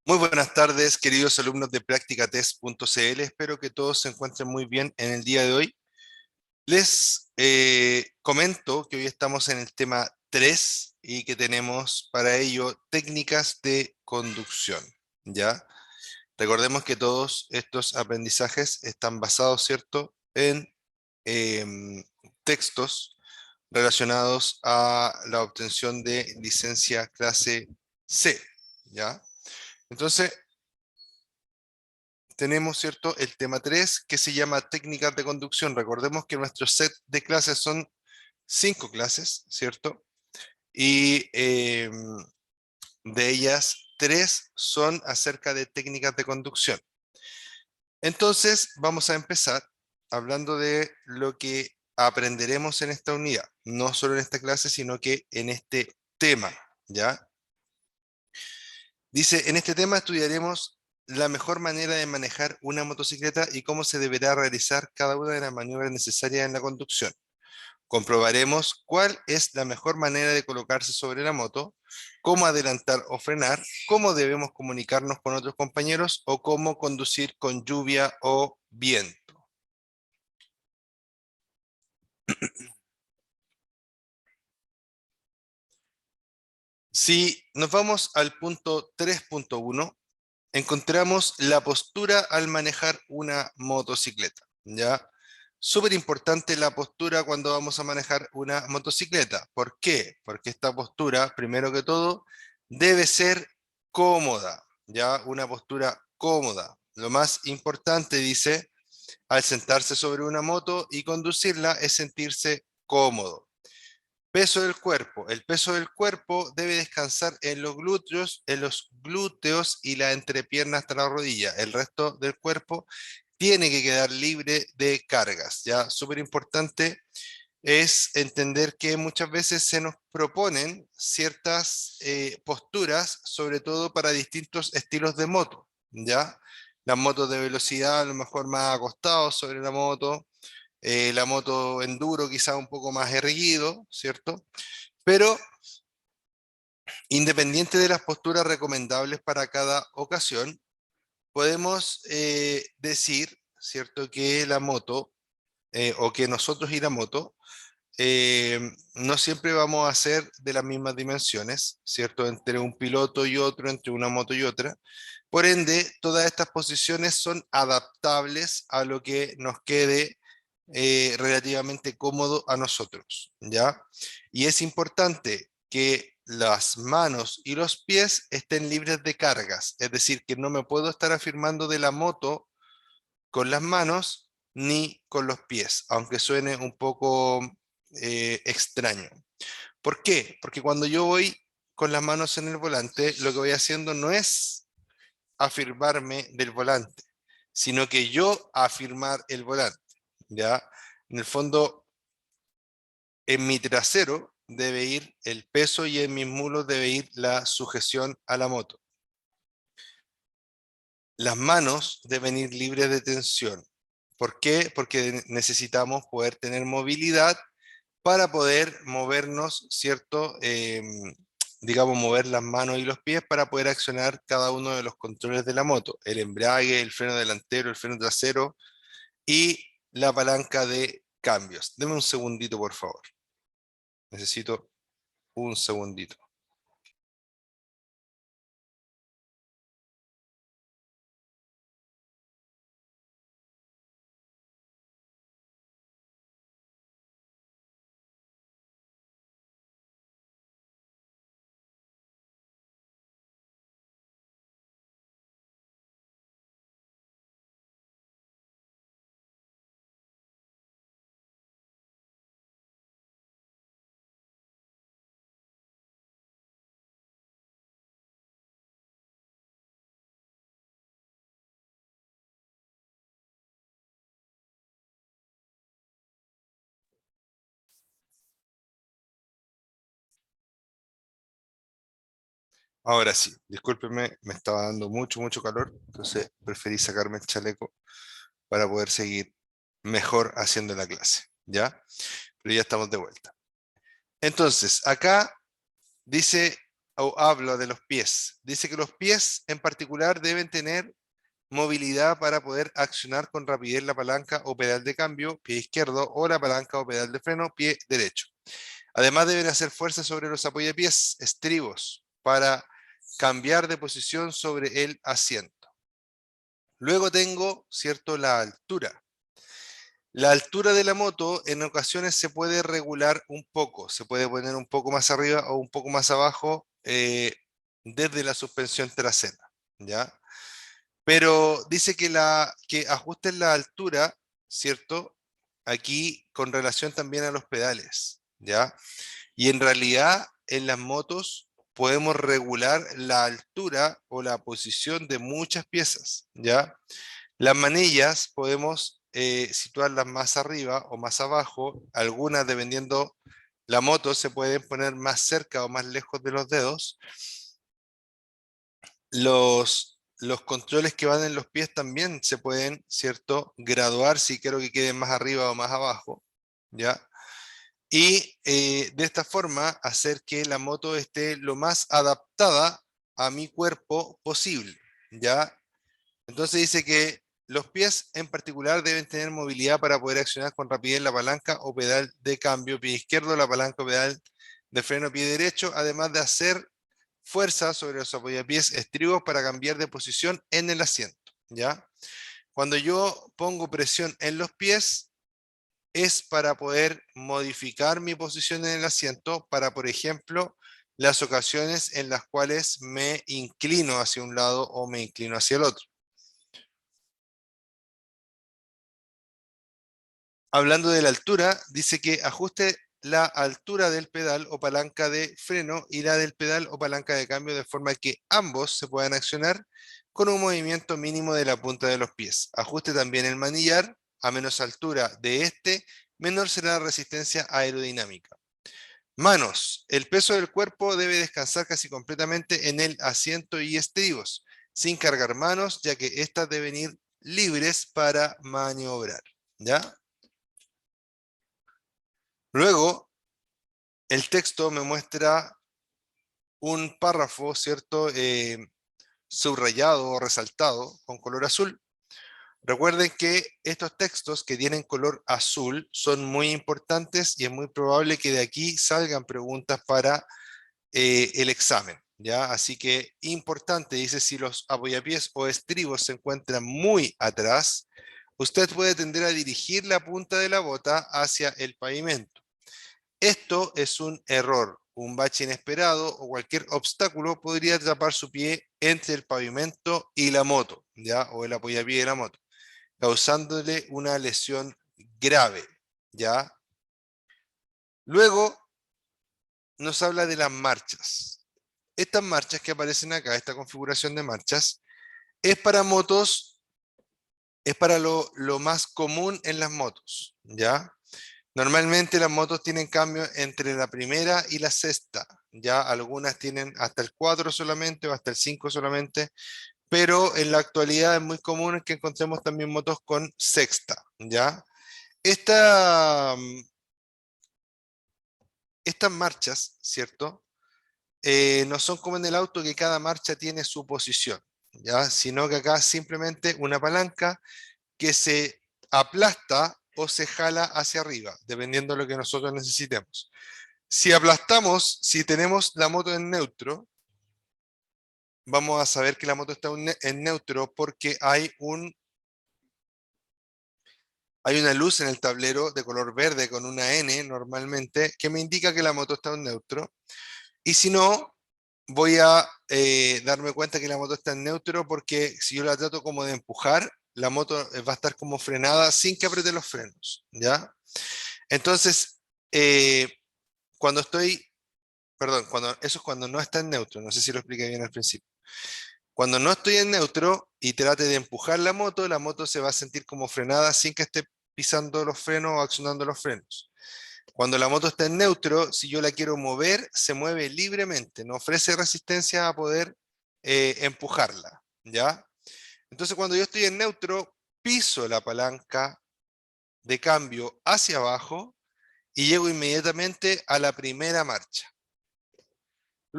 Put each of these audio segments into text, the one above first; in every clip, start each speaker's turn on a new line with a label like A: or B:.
A: Muy buenas tardes, queridos alumnos de practicatest.cl. Espero que todos se encuentren muy bien en el día de hoy. Les comento que hoy estamos en el tema 3 y que tenemos para ello técnicas de conducción. ¿Ya? Recordemos que todos estos aprendizajes están basados, ¿cierto?, en textos relacionados a la obtención de licencia clase C. ¿Ya? Entonces, tenemos, ¿cierto?, el tema 3 que se llama técnicas de conducción. Recordemos que nuestro set de clases son 5 clases, ¿cierto? Y de ellas 3 son acerca de técnicas de conducción. Entonces vamos a empezar hablando de lo que aprenderemos en esta unidad, no solo en esta clase, sino que en este tema, ¿ya? Dice, en este tema estudiaremos la mejor manera de manejar una motocicleta y cómo se deberá realizar cada una de las maniobras necesarias en la conducción. Comprobaremos cuál es la mejor manera de colocarse sobre la moto, cómo adelantar o frenar, cómo debemos comunicarnos con otros compañeros o cómo conducir con lluvia o viento. Si nos vamos al punto 3.1, encontramos la postura al manejar una motocicleta, ¿ya? Súper importante la postura cuando vamos a manejar una motocicleta. ¿Por qué? Porque esta postura, primero que todo, debe ser cómoda, ¿ya? Una postura cómoda. Lo más importante, dice, al sentarse sobre una moto y conducirla es sentirse cómodo. Peso del cuerpo. El peso del cuerpo debe descansar en los glúteos y la entrepierna hasta la rodilla. El resto del cuerpo tiene que quedar libre de cargas. Ya, súper importante es entender que muchas veces se nos proponen ciertas posturas, sobre todo para distintos estilos de moto. Ya, las motos de velocidad, a lo mejor más acostados sobre la moto enduro quizá un poco más erguido, ¿cierto? Pero independiente de las posturas recomendables para cada ocasión, podemos decir, ¿cierto?, que la moto o que nosotros y la moto no siempre vamos a ser de las mismas dimensiones, ¿cierto?, entre un piloto y otro, entre una moto y otra. Por ende, todas estas posiciones son adaptables a lo que nos quede relativamente cómodo a nosotros, ¿ya? Y es importante que las manos y los pies estén libres de cargas, es decir, que no me puedo estar afirmando de la moto con las manos ni con los pies, aunque suene un poco extraño. ¿Por qué? Porque cuando yo voy con las manos en el volante, lo que voy haciendo no es afirmarme del volante, sino que yo afirmar el volante, ¿ya? En el fondo, en mi trasero debe ir el peso y en mis mulos debe ir la sujeción a la moto. Las manos deben ir libres de tensión. ¿Por qué? Porque necesitamos poder tener movilidad para poder movernos, ¿cierto? Digamos, mover las manos y los pies para poder accionar cada uno de los controles de la moto. El embrague, el freno delantero, el freno trasero y la palanca de cambios. Deme un segundito, por favor. Necesito un segundito. Ahora sí, discúlpeme, me estaba dando mucho calor, entonces preferí sacarme el chaleco para poder seguir mejor haciendo la clase, ¿ya? Pero ya estamos de vuelta. Entonces, acá dice o hablo de los pies. Dice que los pies en particular deben tener movilidad para poder accionar con rapidez la palanca o pedal de cambio, pie izquierdo, o la palanca o pedal de freno, pie derecho. Además deben hacer fuerza sobre los apoyapiés, estribos, para cambiar de posición sobre el asiento. Luego tengo, ¿cierto?, la altura. La altura de la moto en ocasiones se puede regular un poco, se puede poner un poco más arriba o un poco más abajo desde la suspensión trasera, ¿ya? Pero dice que ajusten la altura, ¿cierto? Aquí con relación también a los pedales, ¿ya? Y en realidad en las motos podemos regular la altura o la posición de muchas piezas, ¿ya? Las manillas podemos situarlas más arriba o más abajo, algunas dependiendo la moto se pueden poner más cerca o más lejos de los dedos. Los controles que van en los pies también se pueden, ¿cierto?, graduar si quiero que queden más arriba o más abajo, ¿ya? Y de esta forma hacer que la moto esté lo más adaptada a mi cuerpo posible, ¿ya? Entonces dice que los pies en particular deben tener movilidad para poder accionar con rapidez la palanca o pedal de cambio, pie izquierdo, la palanca o pedal de freno, pie derecho, además de hacer fuerza sobre los apoyapiés estribos para cambiar de posición en el asiento, ¿ya? Cuando yo pongo presión en los pies es para poder modificar mi posición en el asiento para, por ejemplo, las ocasiones en las cuales me inclino hacia un lado o me inclino hacia el otro. Hablando de la altura, dice que ajuste la altura del pedal o palanca de freno y la del pedal o palanca de cambio de forma que ambos se puedan accionar con un movimiento mínimo de la punta de los pies. Ajuste también el manillar, a menos altura de este, menor será la resistencia aerodinámica. Manos. El peso del cuerpo debe descansar casi completamente en el asiento y estribos, sin cargar manos, ya que éstas deben ir libres para maniobrar, ¿ya? Luego, el texto me muestra un párrafo, ¿cierto? Subrayado o resaltado con color azul. Recuerden que estos textos que tienen color azul son muy importantes y es muy probable que de aquí salgan preguntas para el examen, ¿ya? Así que importante, dice, si los apoyapiés o estribos se encuentran muy atrás, usted puede tender a dirigir la punta de la bota hacia el pavimento. Esto es un error. Un bache inesperado o cualquier obstáculo podría atrapar su pie entre el pavimento y la moto, ¿ya? O el apoyapié de la moto, causándole una lesión grave, ¿ya? Luego nos habla de las marchas. Estas marchas que aparecen acá, esta configuración de marchas, es para motos, es para lo más común en las motos, ¿ya? Normalmente las motos tienen cambio entre la primera y la sexta, ya algunas tienen hasta el 4 solamente o hasta el 5 solamente, pero en la actualidad es muy común que encontremos también motos con sexta, ¿ya? Esta, estas marchas, ¿cierto? No son como en el auto que cada marcha tiene su posición, ¿ya? Sino que acá simplemente una palanca que se aplasta o se jala hacia arriba, dependiendo de lo que nosotros necesitemos. Si aplastamos, si tenemos la moto en neutro, vamos a saber que la moto está en neutro porque hay una luz en el tablero de color verde con una N normalmente que me indica que la moto está en neutro. Y si no, voy a darme cuenta que la moto está en neutro porque si yo la trato como de empujar, la moto va a estar como frenada sin que apriete los frenos, ¿ya? Entonces, eh, cuando estoy, perdón, eso es cuando no está en neutro, no sé si lo expliqué bien al principio. Cuando no estoy en neutro y trate de empujar la moto se va a sentir como frenada sin que esté pisando los frenos o accionando los frenos. Cuando la moto está en neutro, si yo la quiero mover, se mueve libremente, no ofrece resistencia a poder empujarla, ¿ya? Entonces cuando yo estoy en neutro, piso la palanca de cambio hacia abajo y llego inmediatamente a la primera marcha.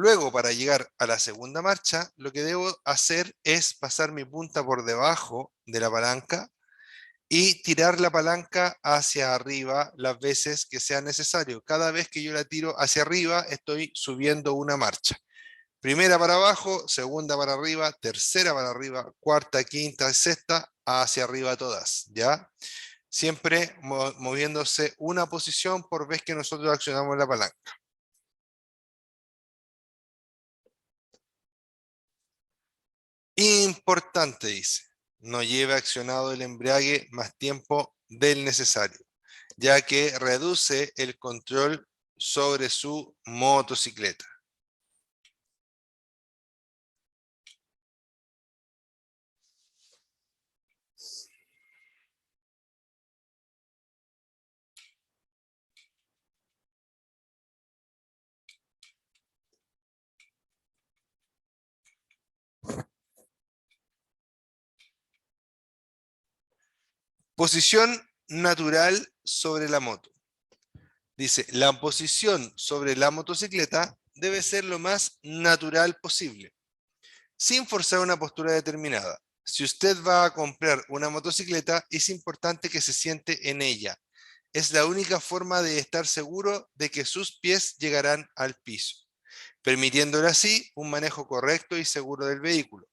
A: Luego, para llegar a la segunda marcha, lo que debo hacer es pasar mi punta por debajo de la palanca y tirar la palanca hacia arriba las veces que sea necesario. Cada vez que yo la tiro hacia arriba, estoy subiendo una marcha. Primera para abajo, segunda para arriba, tercera para arriba, cuarta, quinta, sexta, hacia arriba todas, ¿ya? Siempre moviéndose una posición por vez que nosotros accionamos la palanca. Importante, dice, no lleve accionado el embrague más tiempo del necesario, ya que reduce el control sobre su motocicleta. Posición natural sobre la moto. Dice, la posición sobre la motocicleta debe ser lo más natural posible, sin forzar una postura determinada. Si usted va a comprar una motocicleta, es importante que se siente en ella. Es la única forma de estar seguro de que sus pies llegarán al piso, permitiéndole así un manejo correcto y seguro del vehículo.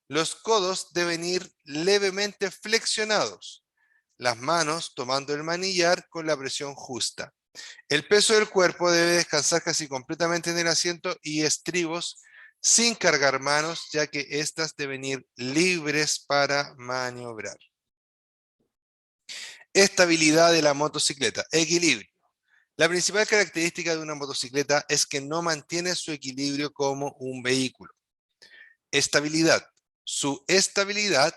A: Los codos deben ir levemente flexionados, las manos tomando el manillar con la presión justa. El peso del cuerpo debe descansar casi completamente en el asiento y estribos sin cargar manos, ya que éstas deben ir libres para maniobrar. Estabilidad de la motocicleta. Equilibrio. La principal característica de una motocicleta es que no mantiene su equilibrio como un vehículo. Estabilidad. Su estabilidad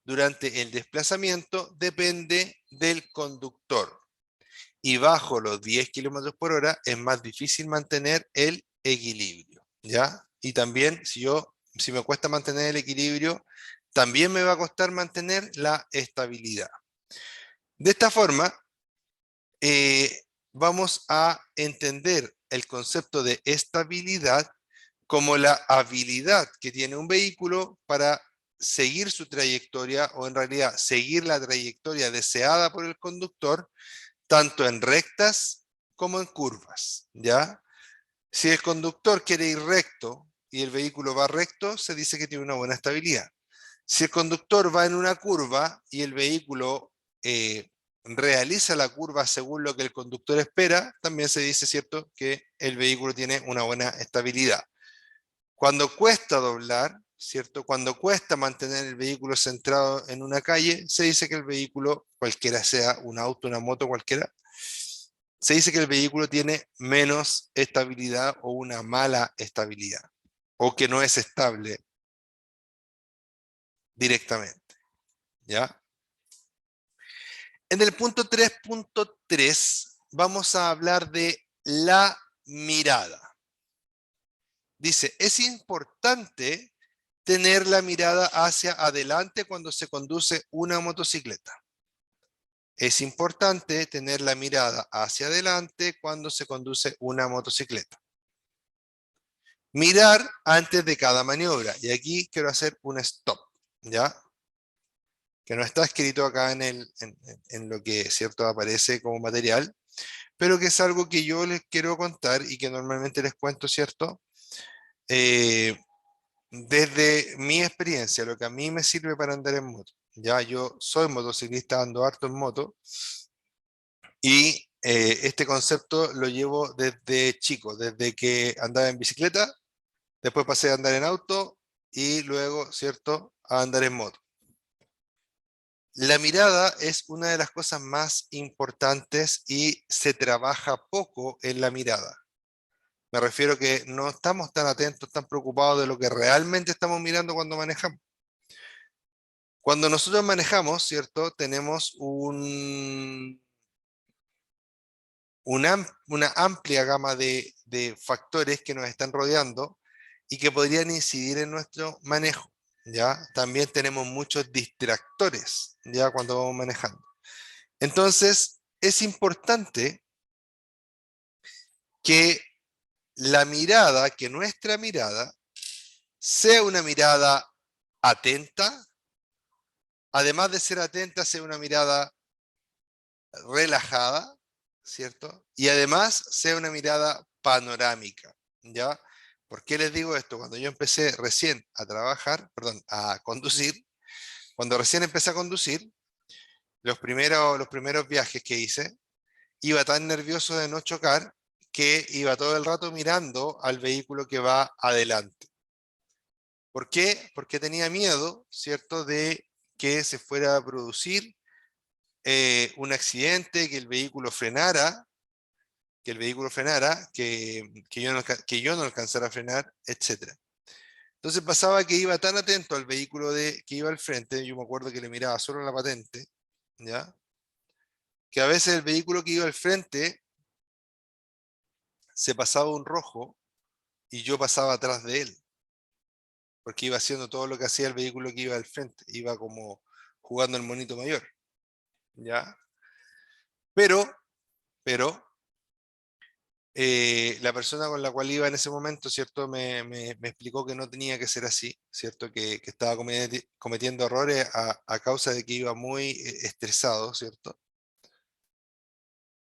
A: durante el desplazamiento depende del conductor. Y bajo los 10 kilómetros por hora es más difícil mantener el equilibrio, ¿ya? Y también si me cuesta mantener el equilibrio, también me va a costar mantener la estabilidad. De esta forma, vamos a entender el concepto de estabilidad como la habilidad que tiene un vehículo para seguir su trayectoria o en realidad seguir la trayectoria deseada por el conductor tanto en rectas como en curvas, ¿ya? Si el conductor quiere ir recto y el vehículo va recto, se dice que tiene una buena estabilidad. Si el conductor va en una curva y el vehículo realiza la curva según lo que el conductor espera, también se dice, ¿cierto?, que el vehículo tiene una buena estabilidad. Cuando cuesta doblar, ¿cierto? Cuando cuesta mantener el vehículo centrado en una calle, se dice que el vehículo, cualquiera sea un auto, una moto, cualquiera, se dice que el vehículo tiene menos estabilidad o una mala estabilidad, o que no es estable directamente, ¿ya? En el punto 3.3 vamos a hablar de la mirada. Dice, es importante tener la mirada hacia adelante cuando se conduce una motocicleta. Es importante tener la mirada hacia adelante cuando se conduce una motocicleta. Mirar antes de cada maniobra. Y aquí quiero hacer un stop, ¿ya? Que no está escrito acá en lo que, ¿cierto?, aparece como material, pero que es algo que yo les quiero contar y que normalmente les cuento, ¿cierto? Desde mi experiencia, lo que a mí me sirve para andar en moto. Ya yo soy motociclista, ando harto en moto y este concepto lo llevo desde chico, desde que andaba en bicicleta, después pasé a andar en auto y luego, ¿cierto?, a andar en moto. La mirada es una de las cosas más importantes y se trabaja poco en la mirada. Me refiero que no estamos tan atentos, tan preocupados de lo que realmente estamos mirando cuando manejamos. Cuando nosotros manejamos, ¿cierto? Tenemos una amplia gama de factores que nos están rodeando y que podrían incidir en nuestro manejo, ¿ya? También tenemos muchos distractores, ¿ya? Cuando vamos manejando. Entonces, es importante que la mirada, que nuestra mirada sea una mirada atenta, además de ser atenta, sea una mirada relajada, ¿cierto? Y además sea una mirada panorámica, ¿ya? ¿Por qué les digo esto? Cuando yo empecé recién a trabajar, perdón, a conducir, cuando recién empecé a conducir, los primeros viajes que hice, iba tan nervioso de no chocar que iba todo el rato mirando al vehículo que va adelante. ¿Por qué? Porque tenía miedo, ¿cierto?, de que se fuera a producir un accidente, que yo no alcanzara a frenar, etcétera. Entonces pasaba que iba tan atento al vehículo que iba al frente, yo me acuerdo que le miraba solo la patente, ¿ya? Que a veces el vehículo que iba al frente se pasaba un rojo y yo pasaba atrás de él, porque iba haciendo todo lo que hacía el vehículo que iba al frente, iba como jugando el monito mayor, ¿ya? Pero, pero, la persona con la cual iba en ese momento, ¿cierto? Me explicó que no tenía que ser así, ¿cierto? Que estaba cometiendo errores a causa de que iba muy estresado, ¿cierto?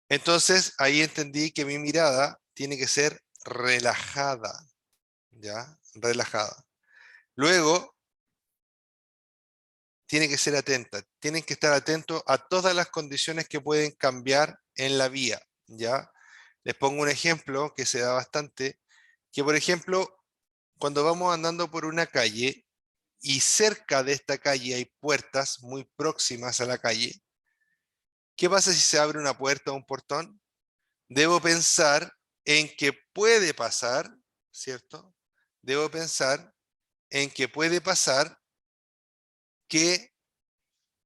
A: Entonces ahí entendí que mi mirada tiene que ser relajada, ¿ya? Relajada. Luego, tiene que ser atenta, tienen que estar atentos a todas las condiciones que pueden cambiar en la vía, ¿ya? Les pongo un ejemplo que se da bastante, que por ejemplo, cuando vamos andando por una calle y cerca de esta calle hay puertas muy próximas a la calle, ¿qué pasa si se abre una puerta o un portón? Debo pensar en que puede pasar, ¿cierto? Debo pensar en que puede pasar que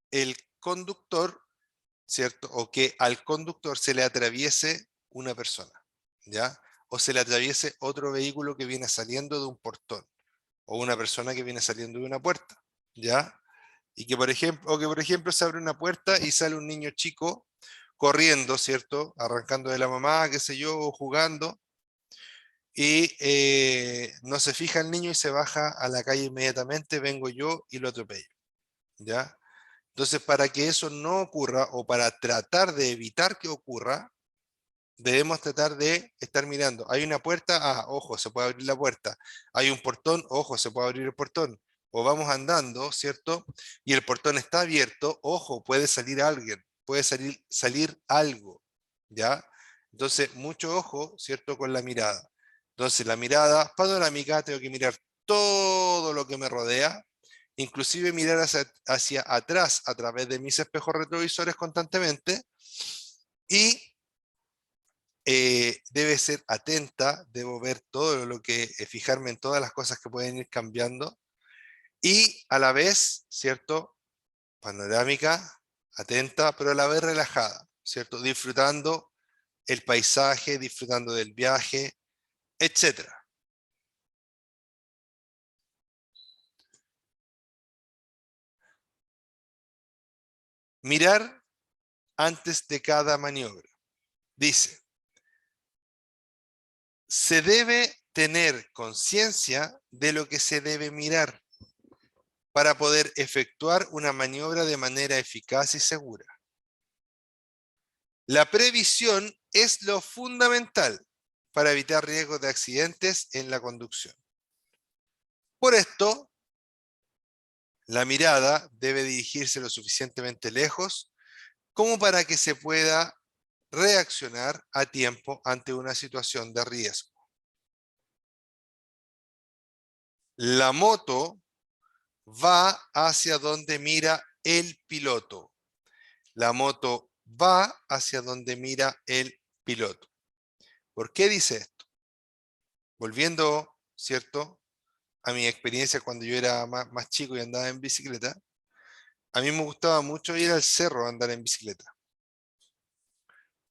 A: el conductor, ¿cierto? O que al conductor se le atraviese una persona, ¿ya? O se le atraviese otro vehículo que viene saliendo de un portón, o una persona que viene saliendo de una puerta, ¿ya? Y que por ejemplo, o que por ejemplo se abre una puerta y sale un niño chico corriendo, ¿cierto? Arrancando de la mamá, qué sé yo, o jugando, y no se fija el niño y se baja a la calle inmediatamente, vengo yo y lo atropello, ¿ya? Entonces, para que eso no ocurra o para tratar de evitar que ocurra, debemos tratar de estar mirando. Hay una puerta, ojo, se puede abrir la puerta. Hay un portón, ojo, se puede abrir el portón. O vamos andando, ¿cierto? Y el portón está abierto, ojo, puede salir alguien, puede salir algo, ¿ya? Entonces, mucho ojo, ¿cierto? Con la mirada. Entonces, la mirada panorámica, tengo que mirar todo lo que me rodea, inclusive mirar hacia atrás a través de mis espejos retrovisores constantemente y debe ser atenta, debo ver todo lo que, fijarme en todas las cosas que pueden ir cambiando y a la vez, ¿cierto? Panorámica, atenta, pero a la vez relajada, ¿cierto? Disfrutando el paisaje, disfrutando del viaje, etcétera. Mirar antes de cada maniobra. Dice, se debe tener conciencia de lo que se debe mirar para poder efectuar una maniobra de manera eficaz y segura. La previsión es lo fundamental para evitar riesgos de accidentes en la conducción. Por esto, la mirada debe dirigirse lo suficientemente lejos como para que se pueda reaccionar a tiempo ante una situación de riesgo. La moto va hacia donde mira el piloto. La moto va hacia donde mira el piloto. ¿Por qué dice esto? Volviendo, ¿cierto?, a mi experiencia cuando yo era más chico y andaba en bicicleta, a mí me gustaba mucho ir al cerro a andar en bicicleta.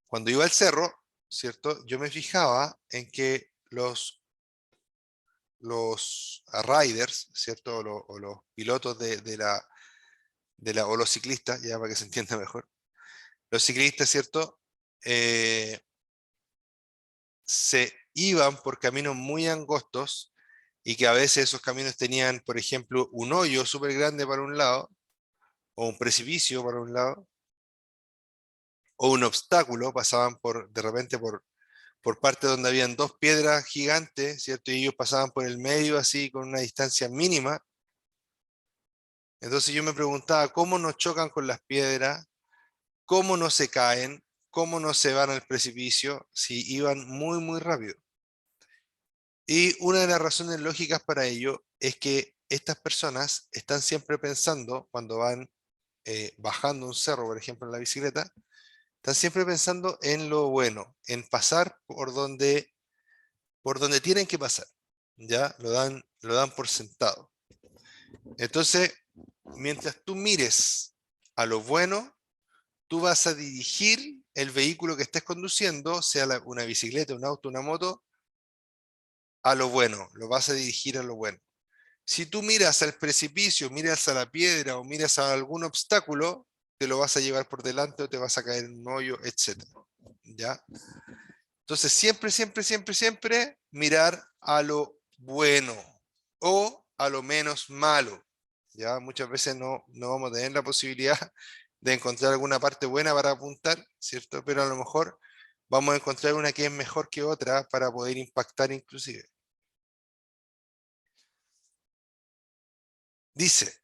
A: Cuando iba al cerro, ¿cierto? Yo me fijaba en que los riders, ¿cierto? O los pilotos o los ciclistas, ya para que se entienda mejor, los ciclistas, ¿cierto? Se iban por caminos muy angostos y que a veces esos caminos tenían, por ejemplo, un hoyo súper grande para un lado, o un precipicio para un lado, o un obstáculo, pasaban de repente por parte donde habían dos piedras gigantes, ¿cierto? Y ellos pasaban por el medio así con una distancia mínima. Entonces yo me preguntaba, ¿cómo no chocan con las piedras? ¿Cómo no se caen? ¿Cómo no se van al precipicio si iban muy, muy rápido? Y una de las razones lógicas para ello es que estas personas están siempre pensando, cuando van bajando un cerro, por ejemplo, en la bicicleta, están siempre pensando en lo bueno, en pasar por donde tienen que pasar. Ya lo dan por sentado. Entonces, mientras tú mires a lo bueno, tú vas a dirigir el vehículo que estés conduciendo, sea una bicicleta, un auto, una moto, a lo bueno, lo vas a dirigir a lo bueno. Si tú miras al precipicio, miras a la piedra o miras a algún obstáculo, te lo vas a llevar por delante o te vas a caer en un hoyo, etc. ¿Ya? Entonces, siempre, siempre, siempre, siempre mirar a lo bueno o a lo menos malo. ¿Ya? Muchas veces no vamos a tener la posibilidad de encontrar alguna parte buena para apuntar, ¿cierto? Pero a lo mejor vamos a encontrar una que es mejor que otra para poder impactar inclusive. Dice,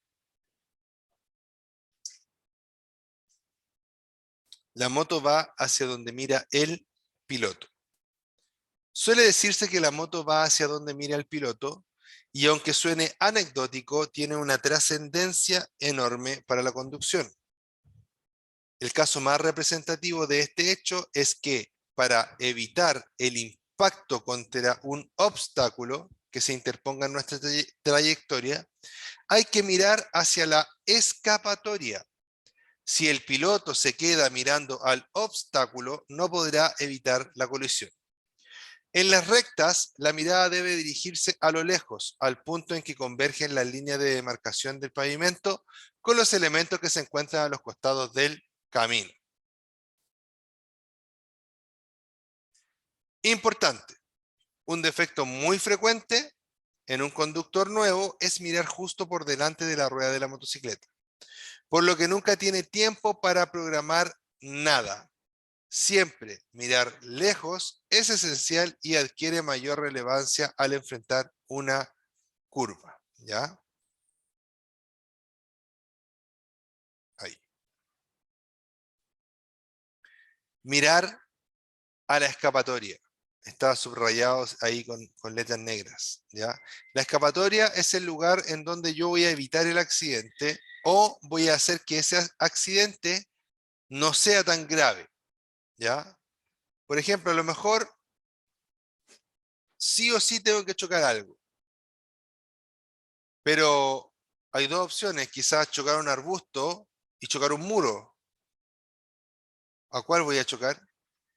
A: la moto va hacia donde mira el piloto. Suele decirse que la moto va hacia donde mira el piloto y aunque suene anecdótico, tiene una trascendencia enorme para la conducción. El caso más representativo de este hecho es que para evitar el impacto contra un obstáculo que se interponga en nuestra trayectoria, hay que mirar hacia la escapatoria. Si el piloto se queda mirando al obstáculo, no podrá evitar la colisión. En las rectas, la mirada debe dirigirse a lo lejos, al punto en que convergen las líneas de demarcación del pavimento con los elementos que se encuentran a los costados del camino. Importante, un defecto muy frecuente en un conductor nuevo es mirar justo por delante de la rueda de la motocicleta, por lo que nunca tiene tiempo para programar nada. Siempre mirar lejos es esencial y adquiere mayor relevancia al enfrentar una curva. ¿Ya? Ahí. Mirar a la escapatoria. Está subrayado ahí con letras negras. ¿Ya? La escapatoria es el lugar en donde yo voy a evitar el accidente o voy a hacer que ese accidente no sea tan grave. ¿Ya? Por ejemplo, a lo mejor sí o sí tengo que chocar algo, pero hay dos opciones, quizás chocar un arbusto y chocar un muro. ¿A cuál voy a chocar?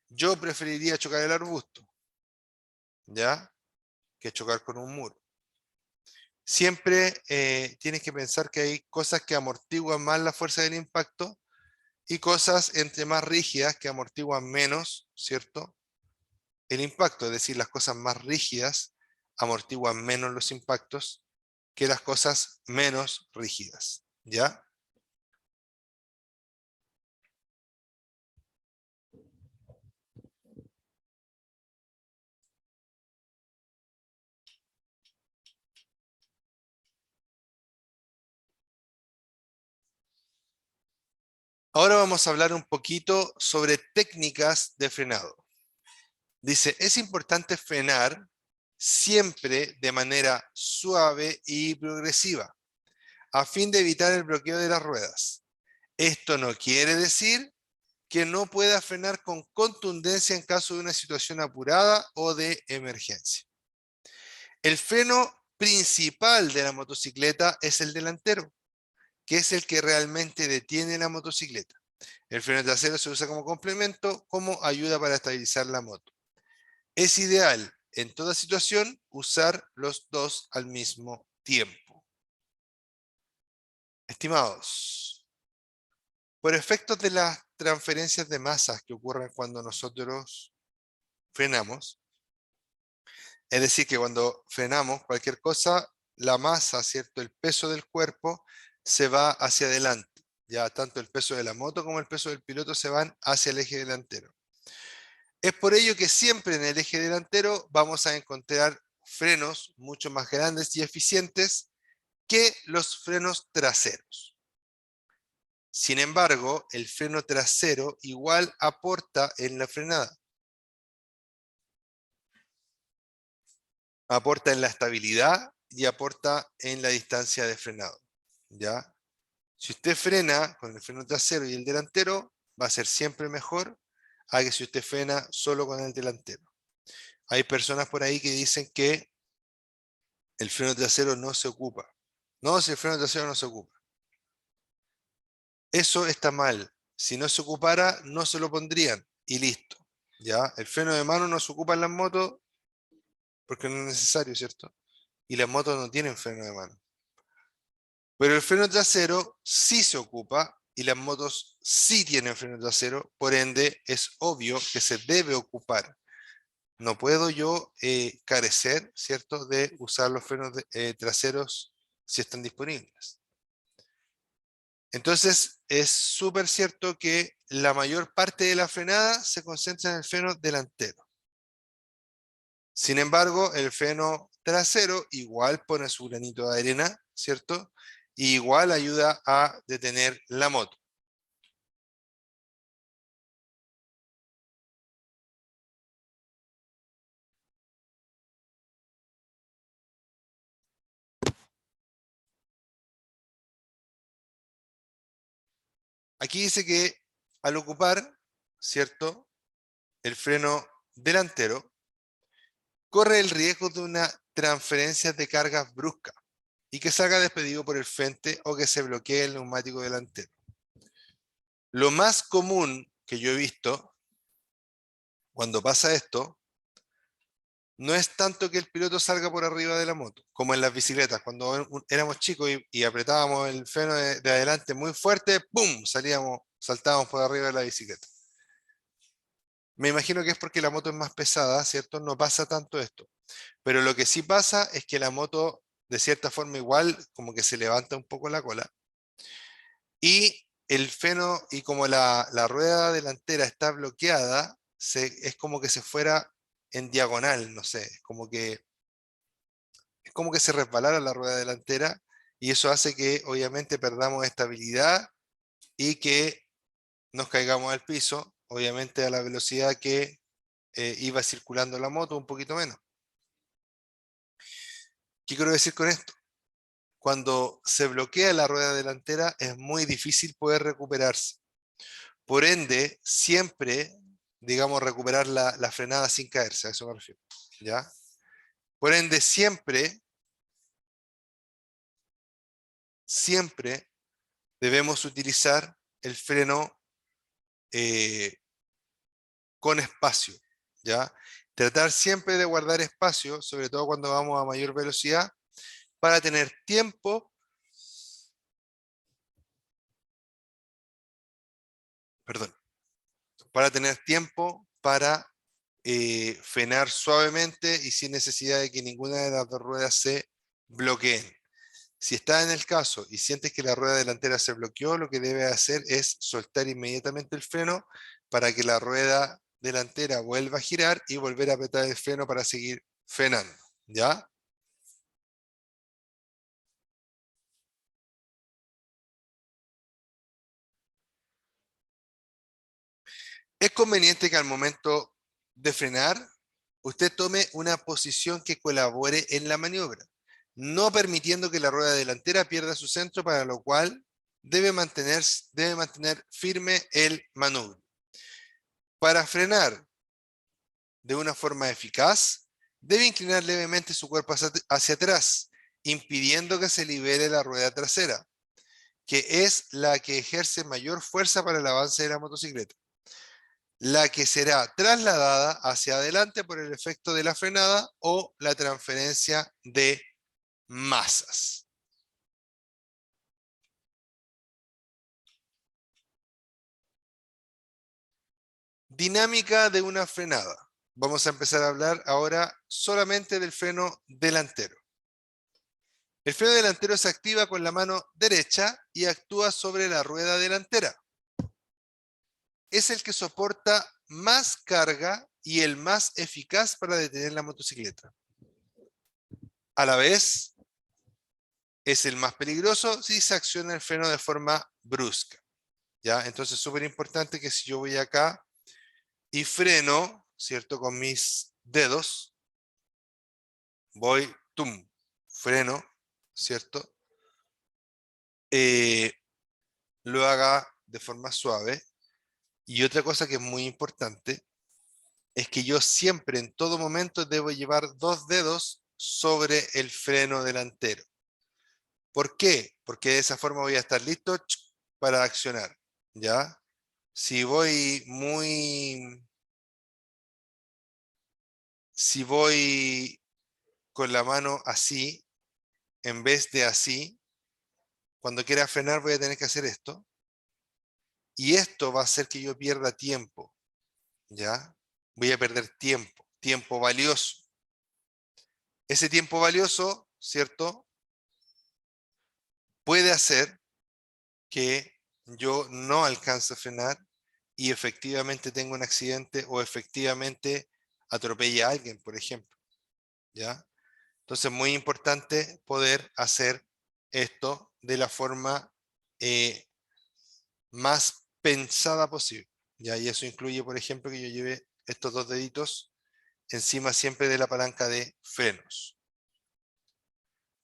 A: Yo preferiría chocar el arbusto, ¿ya? Que chocar con un muro. Siempre tienes que pensar que hay cosas que amortiguan más la fuerza del impacto y cosas entre más rígidas que amortiguan menos, ¿cierto? El impacto, es decir, las cosas más rígidas amortiguan menos los impactos que las cosas menos rígidas, ¿ya? Ahora vamos a hablar un poquito sobre técnicas de frenado. Dice, es importante frenar siempre de manera suave y progresiva, a fin de evitar el bloqueo de las ruedas. Esto no quiere decir que no pueda frenar con contundencia en caso de una situación apurada o de emergencia. El freno principal de la motocicleta es el delantero, que es el que realmente detiene la motocicleta. El freno trasero se usa como complemento, como ayuda para estabilizar la moto. Es ideal en toda situación usar los dos al mismo tiempo. Estimados, por efectos de las transferencias de masas que ocurren cuando nosotros frenamos, Es decir, que cuando frenamos cualquier cosa, la masa, ¿cierto? El peso del cuerpo se va hacia adelante. Ya tanto el peso de la moto como el peso del piloto se van hacia el eje delantero. Es por ello que siempre en el eje delantero vamos a encontrar frenos mucho más grandes y eficientes que los frenos traseros. Sin embargo, el freno trasero igual aporta en la frenada. Aporta en la estabilidad y aporta en la distancia de frenado. ¿Ya? Si usted frena con el freno trasero y el delantero, va a ser siempre mejor a que si usted frena solo con el delantero. Hay personas por ahí que dicen que el freno trasero no se ocupa. No, si el freno trasero no se ocupa. Eso está mal. Si no se ocupara, no se lo pondrían y listo. ¿Ya? El freno de mano no se ocupa en las motos porque no es necesario, ¿cierto? Y las motos no tienen freno de mano. Pero el freno trasero sí se ocupa y las motos sí tienen freno trasero, por ende es obvio que se debe ocupar. No puedo yo carecer, ¿cierto?, de usar los frenos traseros si están disponibles. Entonces, es súper cierto que la mayor parte de la frenada se concentra en el freno delantero. Sin embargo, el freno trasero igual pone su granito de arena, ¿cierto? Y igual ayuda a detener la moto. Aquí dice que al ocupar, ¿cierto?, el freno delantero, corre el riesgo de una transferencia de cargas brusca y que salga despedido por el frente o que se bloquee el neumático delantero. Lo más común que yo he visto cuando pasa esto no es tanto que el piloto salga por arriba de la moto, como en las bicicletas. Cuando éramos chicos y apretábamos el freno de adelante muy fuerte, ¡pum!, saltábamos por arriba de la bicicleta. Me imagino que es porque la moto es más pesada, ¿cierto? No pasa tanto esto. Pero lo que sí pasa es que la moto, de cierta forma, igual como que se levanta un poco la cola. Y el freno, y como la rueda delantera está bloqueada, es como que se fuera en diagonal, no sé, es como que se resbalara la rueda delantera y eso hace que obviamente perdamos estabilidad y que nos caigamos al piso, obviamente a la velocidad que iba circulando la moto, un poquito menos. ¿Qué quiero decir con esto? Cuando se bloquea la rueda delantera es muy difícil poder recuperarse. Por ende, siempre, digamos, recuperar la frenada sin caerse, a eso me refiero. ¿Ya? Por ende, siempre debemos utilizar el freno eh, con espacio. ¿Ya? Tratar siempre de guardar espacio, sobre todo cuando vamos a mayor velocidad, para tener tiempo, perdón, para tener tiempo para frenar suavemente y sin necesidad de que ninguna de las dos ruedas se bloqueen. Si está en el caso y sientes que la rueda delantera se bloqueó, lo que debes hacer es soltar inmediatamente el freno para que la rueda delantera vuelva a girar y volver a apretar el freno para seguir frenando. ¿Ya? Es conveniente que al momento de frenar, usted tome una posición que colabore en la maniobra, no permitiendo que la rueda delantera pierda su centro, para lo cual debe mantener firme el manubrio. Para frenar de una forma eficaz, debe inclinar levemente su cuerpo hacia atrás, impidiendo que se libere la rueda trasera, que es la que ejerce mayor fuerza para el avance de la motocicleta, la que será trasladada hacia adelante por el efecto de la frenada o la transferencia de masas. Dinámica de una frenada. vamos a empezar a hablar ahora solamente del freno delantero. El freno delantero se activa con la mano derecha y actúa sobre la rueda delantera. Es el que soporta más carga y el más eficaz para detener la motocicleta. A la vez, es el más peligroso si se acciona el freno de forma brusca. ¿Ya? Entonces es súper importante que si yo voy acá y freno, ¿cierto? Con mis dedos, voy, tum, freno, ¿cierto? Lo haga de forma suave. Y otra cosa que es muy importante es que yo siempre, en todo momento, debo llevar dos dedos sobre el freno delantero. ¿Por qué? Porque de esa forma voy a estar listo para accionar, ¿ya? Si voy con la mano así, en vez de así, cuando quiera frenar voy a tener que hacer esto. Y esto va a hacer que yo pierda tiempo, ¿ya? Voy a perder tiempo, tiempo valioso. Ese tiempo valioso, ¿cierto? Puede hacer que yo no alcance a frenar y efectivamente tenga un accidente o efectivamente atropelle a alguien, por ejemplo, ¿ya? Entonces es muy importante poder hacer esto de la forma más pensada posible, ¿ya? Y eso incluye, por ejemplo, que yo lleve estos dos deditos encima siempre de la palanca de frenos.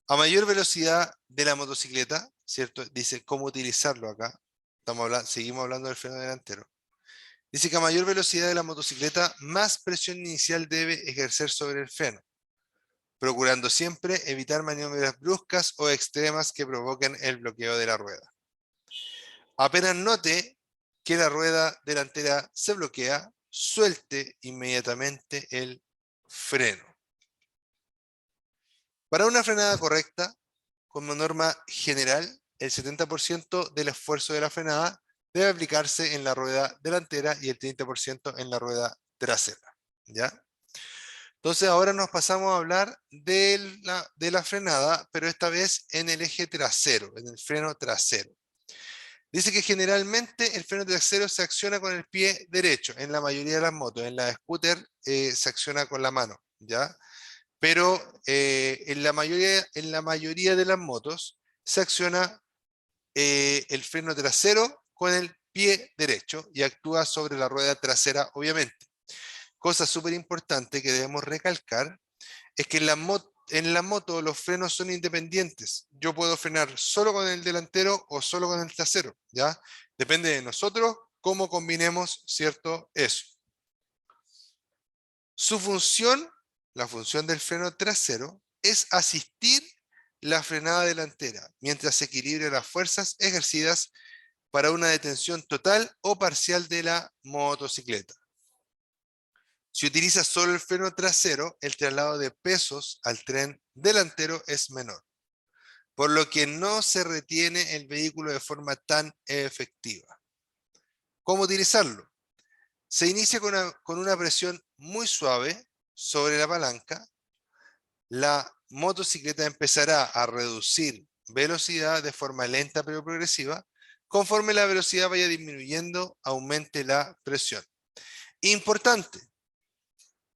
A: A mayor velocidad de la motocicleta, ¿cierto? Dice cómo utilizarlo acá. Seguimos hablando del freno delantero. Dice que a mayor velocidad de la motocicleta, más presión inicial debe ejercer sobre el freno, procurando siempre evitar maniobras bruscas o extremas que provoquen el bloqueo de la rueda. Apenas note que la rueda delantera se bloquea, suelte inmediatamente el freno. Para una frenada correcta, como norma general, el 70% del esfuerzo de la frenada debe aplicarse en la rueda delantera y el 30% en la rueda trasera, ¿ya? Entonces ahora nos pasamos a hablar de la frenada, pero esta vez en el eje trasero, en el freno trasero. Dice que generalmente el freno trasero se acciona con el pie derecho, en la mayoría de las motos. En la scooter se acciona con la mano, ¿ya? Pero en la mayoría de las motos se acciona el freno trasero con el pie derecho y actúa sobre la rueda trasera, obviamente. Cosa súper importante que debemos recalcar es que en la moto los frenos son independientes. Yo puedo frenar solo con el delantero o solo con el trasero, ¿ya? Depende de nosotros cómo combinemos, ¿cierto? Eso. Su función, la función del freno trasero, es asistir la frenada delantera mientras se equilibran las fuerzas ejercidas para una detención total o parcial de la motocicleta. Si utiliza solo el freno trasero, el traslado de pesos al tren delantero es menor, por lo que no se retiene el vehículo de forma tan efectiva. ¿Cómo utilizarlo? Se inicia con una presión muy suave sobre la palanca. La motocicleta empezará a reducir velocidad de forma lenta pero progresiva. Conforme la velocidad vaya disminuyendo, aumente la presión. Importante,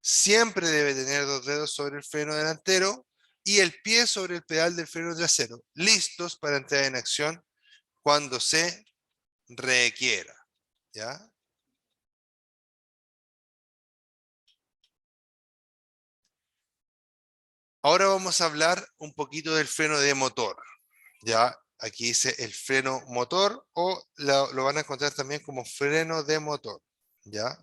A: siempre debe tener dos dedos sobre el freno delantero y el pie sobre el pedal del freno trasero, listos para entrar en acción cuando se requiera. ¿Ya? Ahora vamos a hablar un poquito del freno de motor. ¿Ya? Aquí dice el freno motor o lo van a encontrar también como freno de motor. ¿Ya?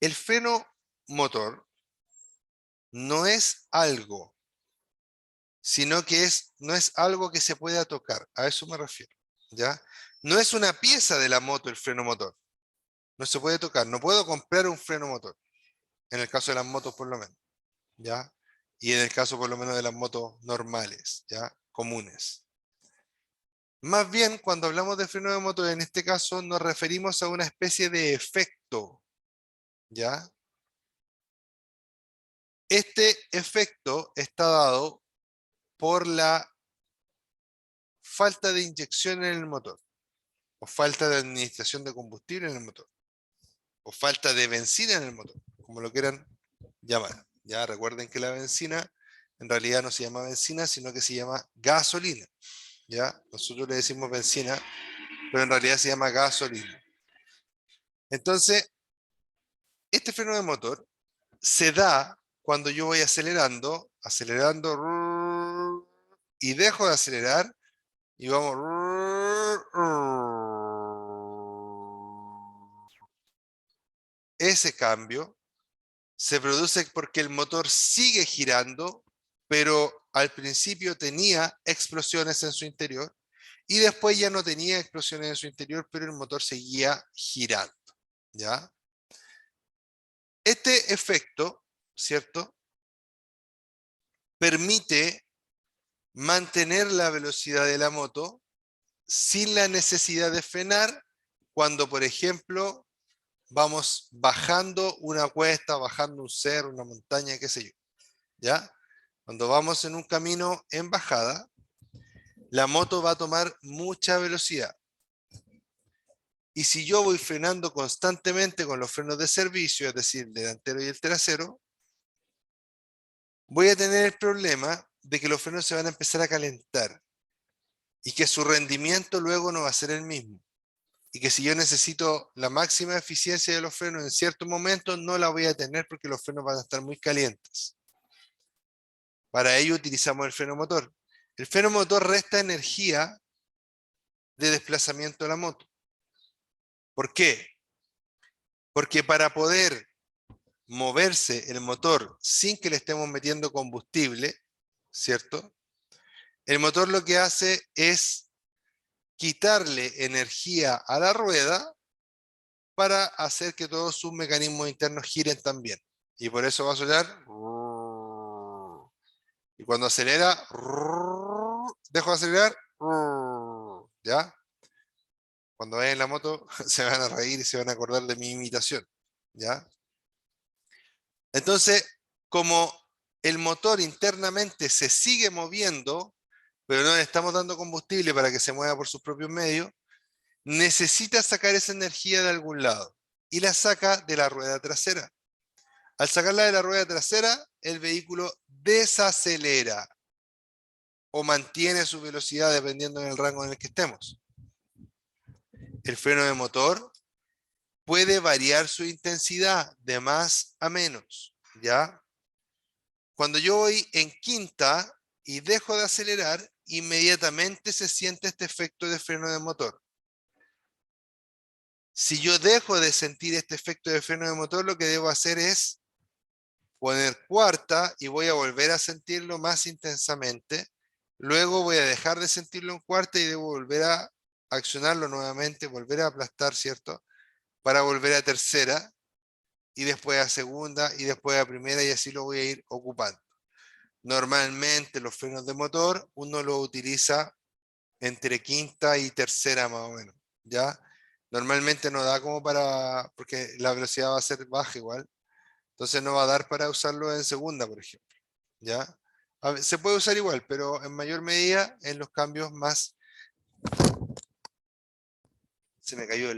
A: El freno motor no es algo, sino que no es algo que se pueda tocar. A eso me refiero. ¿Ya? No es una pieza de la moto el freno motor. No se puede tocar. No puedo comprar un freno motor. En el caso de las motos, por lo menos. ¿Ya? Y en el caso, por lo menos, de las motos normales, ¿ya? Comunes. Más bien, cuando hablamos de freno de motor, en este caso nos referimos a una especie de efecto, ¿ya? Este efecto está dado por la falta de inyección en el motor, o falta de administración de combustible en el motor, o falta de benzina en el motor, como lo quieran llamar. Ya recuerden que la benzina en realidad no se llama benzina, sino que se llama gasolina. Ya nosotros le decimos benzina, pero en realidad se llama gasolina. Entonces, este freno de motor se da cuando yo voy acelerando, y dejo de acelerar y vamos. Ese cambio se produce porque el motor sigue girando, pero al principio tenía explosiones en su interior y después ya no tenía explosiones en su interior, pero el motor seguía girando, ¿ya? Este efecto, ¿cierto? Permite mantener la velocidad de la moto sin la necesidad de frenar cuando, por ejemplo, vamos bajando una cuesta, bajando un cerro, una montaña, qué sé yo, ¿ya? Cuando vamos en un camino en bajada, la moto va a tomar mucha velocidad. Y si yo voy frenando constantemente con los frenos de servicio, es decir, el delantero y el trasero, voy a tener el problema de que los frenos se van a empezar a calentar y que su rendimiento luego no va a ser el mismo. Y que si yo necesito la máxima eficiencia de los frenos en cierto momento, no la voy a tener porque los frenos van a estar muy calientes. Para ello utilizamos el freno motor. El freno motor resta energía de desplazamiento de la moto. ¿Por qué? Porque para poder moverse el motor sin que le estemos metiendo combustible, ¿cierto? El motor lo que hace es quitarle energía a la rueda para hacer que todos sus mecanismos internos giren también. Y por eso va a sonar. Y cuando acelera, dejo de acelerar, ¿ya? Cuando vayan en la moto se van a reír y se van a acordar de mi imitación, ¿ya? Entonces, como el motor internamente se sigue moviendo, pero no le estamos dando combustible para que se mueva por sus propios medios, necesita sacar esa energía de algún lado y la saca de la rueda trasera. Al sacarla de la rueda trasera, el vehículo desacelera o mantiene su velocidad dependiendo del rango en el que estemos. El freno de motor puede variar su intensidad de más a menos, ¿ya? Cuando yo voy en quinta y dejo de acelerar, inmediatamente se siente este efecto de freno de motor. Si yo dejo de sentir este efecto de freno de motor, lo que debo hacer es poner cuarta y voy a volver a sentirlo más intensamente. Luego voy a dejar de sentirlo en cuarta y debo volver a accionarlo nuevamente, volver a aplastar, ¿cierto? Para volver a tercera y después a segunda y después a primera y así lo voy a ir ocupando. Normalmente los frenos de motor uno los utiliza entre quinta y tercera más o menos, ¿ya? Normalmente no da como para, porque la velocidad va a ser baja igual, entonces no va a dar para usarlo en segunda, por ejemplo, ¿ya? Se puede usar igual, pero en mayor medida en los cambios más... Se me cayó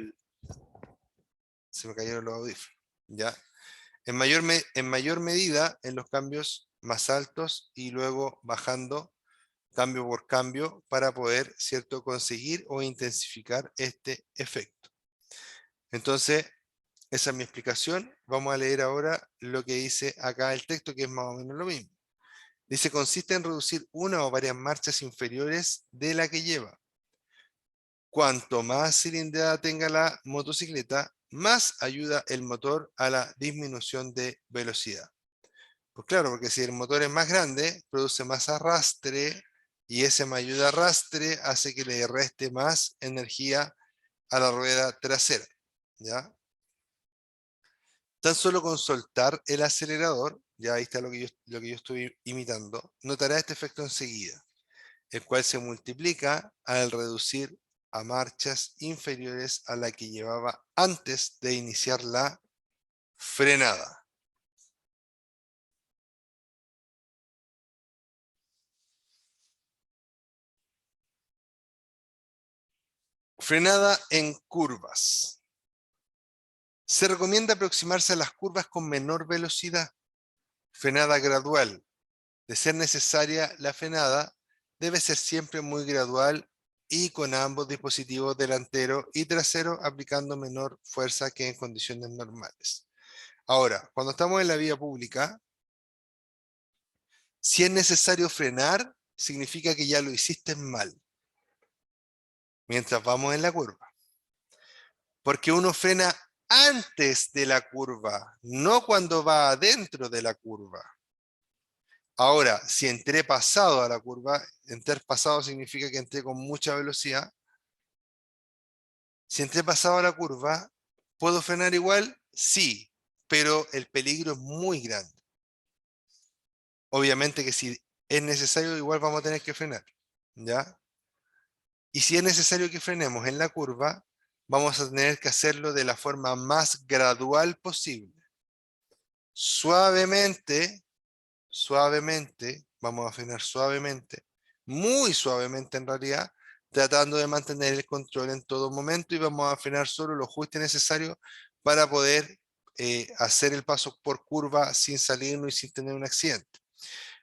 A: se me cayeron los audífonos, ¿ya? En mayor medida en los cambios más altos y luego bajando cambio por cambio para poder, ¿cierto?, conseguir o intensificar este efecto. Entonces, esa es mi explicación. Vamos a leer ahora lo que dice acá el texto, que es más o menos lo mismo. Dice, consiste en reducir una o varias marchas inferiores de la que lleva. Cuanto más cilindrada tenga la motocicleta, más ayuda el motor a la disminución de velocidad. Pues claro, porque si el motor es más grande, produce más arrastre y ese mayor arrastre hace que le reste más energía a la rueda trasera, ¿ya? Tan solo con soltar el acelerador, ya ahí está lo que yo estoy imitando, notará este efecto enseguida. el cual se multiplica al reducir a marchas inferiores a la que llevaba antes de iniciar la frenada. Frenada en curvas. Se recomienda aproximarse a las curvas con menor velocidad. Frenada gradual. De ser necesaria, la frenada debe ser siempre muy gradual y con ambos dispositivos delantero y trasero aplicando menor fuerza que en condiciones normales. Ahora, cuando estamos en la vía pública, si es necesario frenar, significa que ya lo hiciste mal, mientras vamos en la curva. Porque uno frena antes de la curva, no cuando va adentro de la curva. Ahora, si entré pasado a la curva, entrar pasado significa que entré con mucha velocidad. Si entré pasado a la curva, ¿puedo frenar igual? Sí, pero el peligro es muy grande. Obviamente que si es necesario, igual vamos a tener que frenar, ¿ya? Y si es necesario que frenemos en la curva, vamos a tener que hacerlo de la forma más gradual posible. Suavemente, suavemente, vamos a frenar suavemente, muy suavemente en realidad, tratando de mantener el control en todo momento y vamos a frenar solo lo justo y necesario para poder hacer el paso por curva sin salirnos y sin tener un accidente.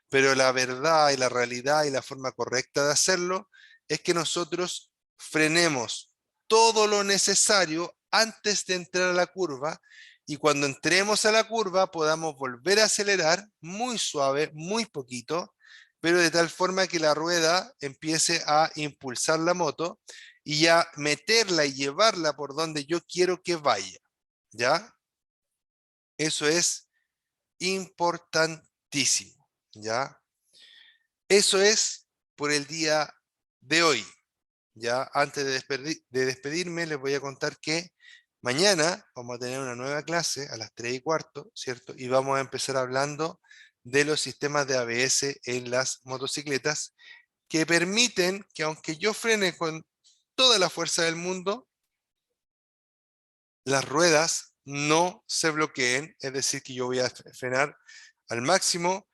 A: Pero la verdad y la realidad y la forma correcta de hacerlo es que nosotros frenemos todo lo necesario antes de entrar a la curva y cuando entremos a la curva podamos volver a acelerar muy suave, muy poquito, pero de tal forma que la rueda empiece a impulsar la moto y a meterla y llevarla por donde yo quiero que vaya. ¿Ya? Eso es importantísimo. ¿Ya? Eso es por el día de hoy. Ya antes de despedirme, les voy a contar que mañana vamos a tener una nueva clase a las 3:15, ¿cierto? Y vamos a empezar hablando de los sistemas de ABS en las motocicletas que permiten que aunque yo frene con toda la fuerza del mundo, las ruedas no se bloqueen, es decir, que yo voy a frenar al máximo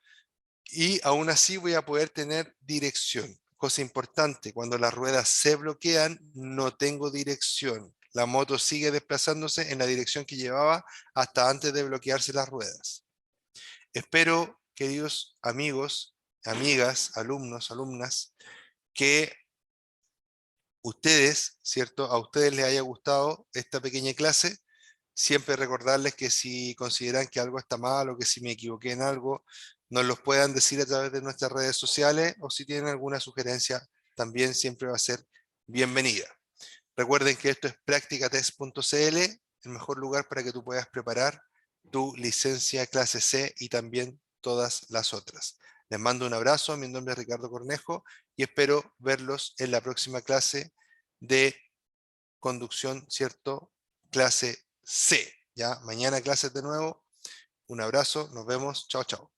A: y aún así voy a poder tener dirección. Cosa importante, cuando las ruedas se bloquean, no tengo dirección. La moto sigue desplazándose en la dirección que llevaba hasta antes de bloquearse las ruedas. Espero, queridos amigos, amigas, alumnos, alumnas, que ustedes, ¿cierto? A ustedes les haya gustado esta pequeña clase. Siempre recordarles que si consideran que algo está mal o que si me equivoqué en algo, nos los puedan decir a través de nuestras redes sociales o si tienen alguna sugerencia, también siempre va a ser bienvenida. Recuerden que esto es practicatest.cl, el mejor lugar para que tú puedas preparar tu licencia clase C y también todas las otras. Les mando un abrazo, mi nombre es Ricardo Cornejo y espero verlos en la próxima clase de conducción, ¿cierto? Clase C. Ya, mañana clases de nuevo. Un abrazo, nos vemos. Chao, chao.